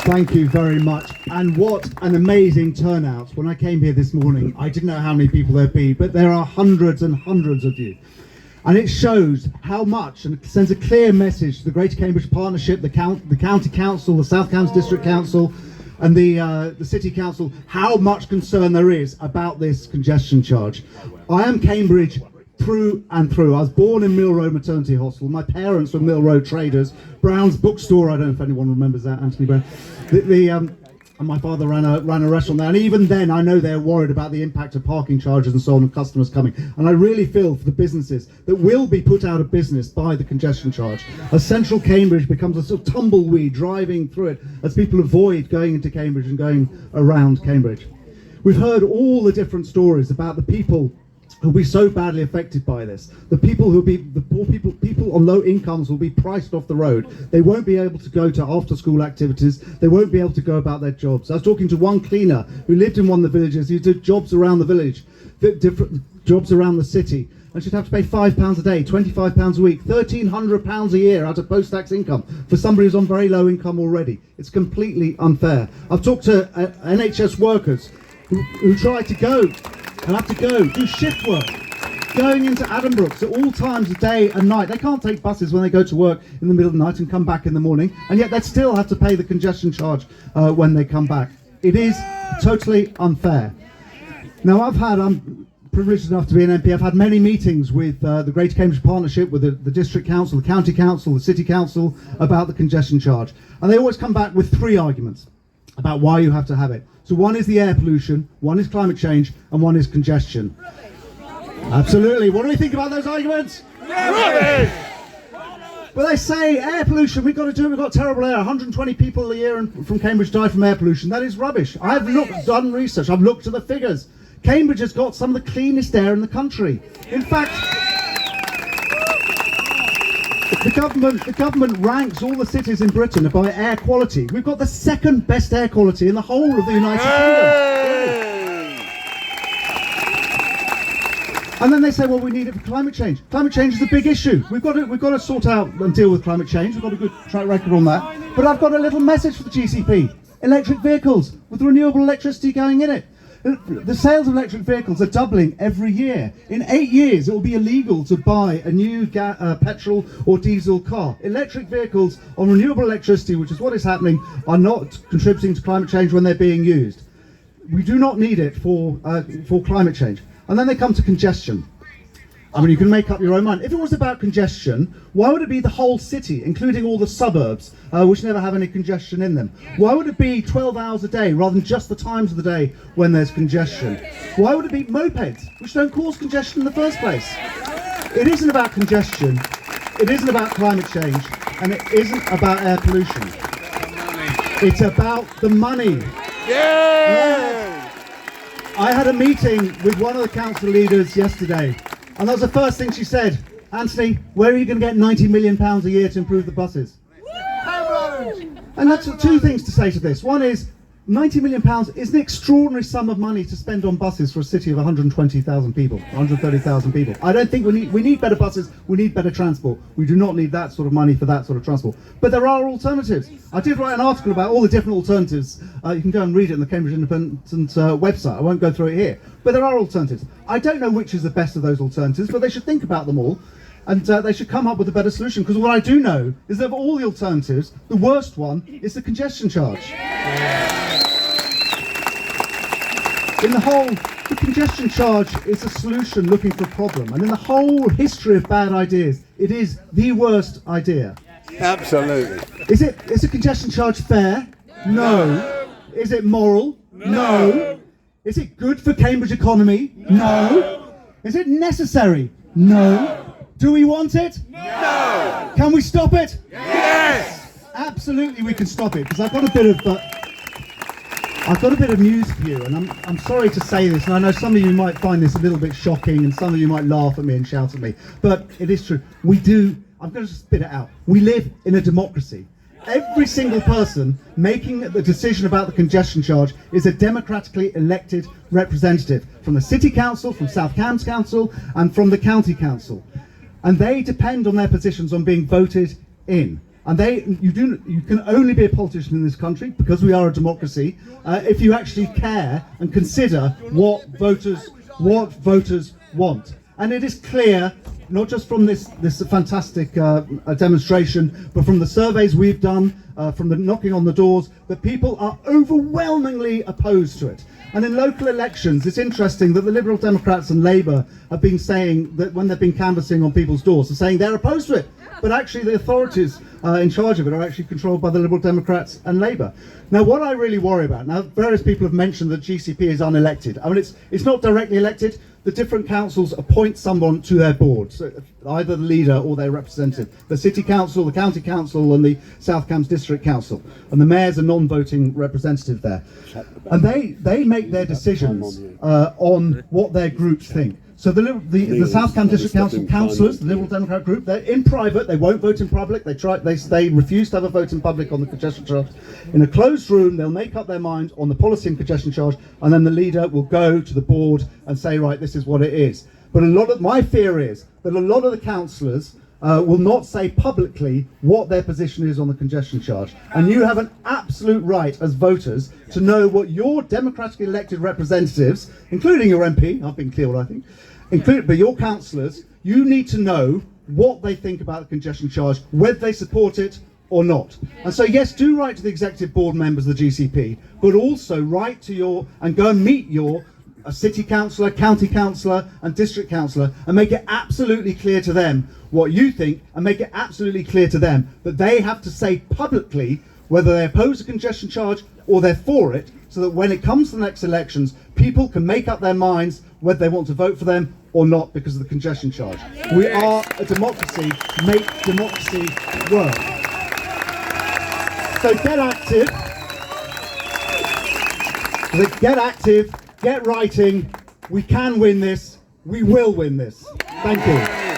Thank you very much. And what an amazing turnout. When I came here this morning, I didn't know how many people there'd be, but there are hundreds and hundreds of you. And it shows how much, and it sends a clear message to the Greater Cambridge Partnership, the County Council, the South Cambs District Council, and the City Council, how much concern there is about this congestion charge. I am Cambridge through and through. I was born in Mill Road Maternity Hospital. My parents were Mill Road traders. Brown's bookstore, I don't know if anyone remembers that, Anthony Brown. And my father ran a restaurant there, and even then I know they're worried about the impact of parking charges and so on, and customers coming. And I really feel for the businesses that will be put out of business by the congestion charge, as central Cambridge becomes a sort of tumbleweed driving through it, as people avoid going into Cambridge and going around Cambridge. We've heard all the different stories about the people who'll be so badly affected by this. The people who'll be, the poor people on low incomes will be priced off the road. They won't be able to go to after school activities. They won't be able to go about their jobs. I was talking to one cleaner who lived in one of the villages. He did jobs around the village, different jobs around the city. And she'd have to pay £5 a day, £25 a week, £1,300 a year out of post-tax income for somebody who's on very low income already. It's completely unfair. I've talked to NHS workers who try to go, and have to go do shift work, going into Addenbrooke's at all times of day and night. They can't take buses when they go to work in the middle of the night and come back in the morning, and yet they still have to pay the congestion charge when they come back. It is totally unfair. Now I'm privileged enough to be an MP. I've had many meetings with the Greater Cambridge Partnership, with the District Council, the County Council, the City Council about the congestion charge. And they always come back with three arguments about why you have to have it. So one is the air pollution, one is climate change, and one is congestion. Absolutely. What do we think about those arguments? Rubbish! Well, they say air pollution, we've got to do it, we've got terrible air. 120 people a year from Cambridge die from air pollution. That is rubbish. I've done research, I've looked at the figures. Cambridge has got some of the cleanest air in the country. In fact, the government ranks all the cities in Britain by air quality. We've got the second best air quality in the whole of the United Kingdom. And then they say, well, we need it for climate change. Climate change is a big issue. We've got to sort out and deal with climate change. We've got a good track record on that. But I've got a little message for the GCP. Electric vehicles with renewable electricity going in it. The sales of electric vehicles are doubling every year. In 8 years, it will be illegal to buy a new petrol or diesel car. Electric vehicles on renewable electricity, which is what is happening, are not contributing to climate change when they're being used. We do not need it for climate change. And then they come to congestion. I mean, you can make up your own mind. If it was about congestion, why would it be the whole city, including all the suburbs, which never have any congestion in them? Why would it be 12 hours a day rather than just the times of the day when there's congestion? Why would it be mopeds, which don't cause congestion in the first place? It isn't about congestion, it isn't about climate change, and it isn't about air pollution. It's about the money. Yeah! I had a meeting with one of the council leaders yesterday. And that was the first thing she said. Anthony, where are you going to get £90 million a year to improve the buses? And that's two things to say to this. One is, £90 million is an extraordinary sum of money to spend on buses for a city of 120,000 people, 130,000 people. I don't think we need better buses, we need better transport. We do not need that sort of money for that sort of transport. But there are alternatives. I did write an article about all the different alternatives. You can go and read it on the Cambridge Independent website. I won't go through it here. But there are alternatives. I don't know which is the best of those alternatives, but they should think about them all. And they should come up with a better solution, because what I do know is that of all the alternatives, the worst one is the congestion charge. In the whole, the congestion charge is a solution looking for a problem, and in the whole history of bad ideas, it is the worst idea. Absolutely. Is a congestion charge fair? No. Is it moral? No. Is it good for Cambridge economy? No. Is it necessary? No. Do we want it? No! Can we stop it? Yes! Absolutely we can stop it, because I've got a bit of news for you, and I'm sorry to say this, and I know some of you might find this a little bit shocking, and some of you might laugh at me and shout at me, but it is true. I'm going to spit it out. We live in a democracy. Every single person making the decision about the congestion charge is a democratically elected representative from the City Council, from South Cambs Council, and from the County Council. And they depend on their positions on being voted in. And you can only be a politician in this country, because we are a democracy, if you actually care and consider what voters want. And it is clear, not just from this fantastic demonstration, but from the surveys we've done, from the knocking on the doors, that people are overwhelmingly opposed to it. And in local elections, it's interesting that the Liberal Democrats and Labour have been saying that when they've been canvassing on people's doors, they're saying they're opposed to it. But actually the authorities in charge of it are actually controlled by the Liberal Democrats and Labour. Now, what I really worry about, now various people have mentioned that GCP is unelected. I mean, it's not directly elected. The different councils appoint someone to their board, so either the leader or their representative. The City Council, the County Council and the South Cambs District Council. And the mayor's a non-voting representative there. And they make their decisions on what their groups think. So the South Cambs District Council councillors, the Liberal Democrat group, they're in private, they won't vote in public, they refuse to have a vote in public on the congestion charge. In a closed room, they'll make up their mind on the policy and congestion charge, and then the leader will go to the board and say, right, this is what it is. But my fear is that a lot of the councillors will not say publicly what their position is on the congestion charge. And you have an absolute right as voters to know what your democratically elected representatives, including your MP, I've been clear what I think, but your councillors, you need to know what they think about the congestion charge, whether they support it or not. And so yes, do write to the executive board members of the GCP, but also write to and go and meet a city councillor, county councillor and district councillor, and make it absolutely clear to them what you think, and make it absolutely clear to them that they have to say publicly whether they oppose the congestion charge or they're for it, so that when it comes to the next elections, people can make up their minds whether they want to vote for them or not because of the congestion charge. We are a democracy. Make democracy work. So get active. Get active. Get writing. We can win this. We will win this. Thank you.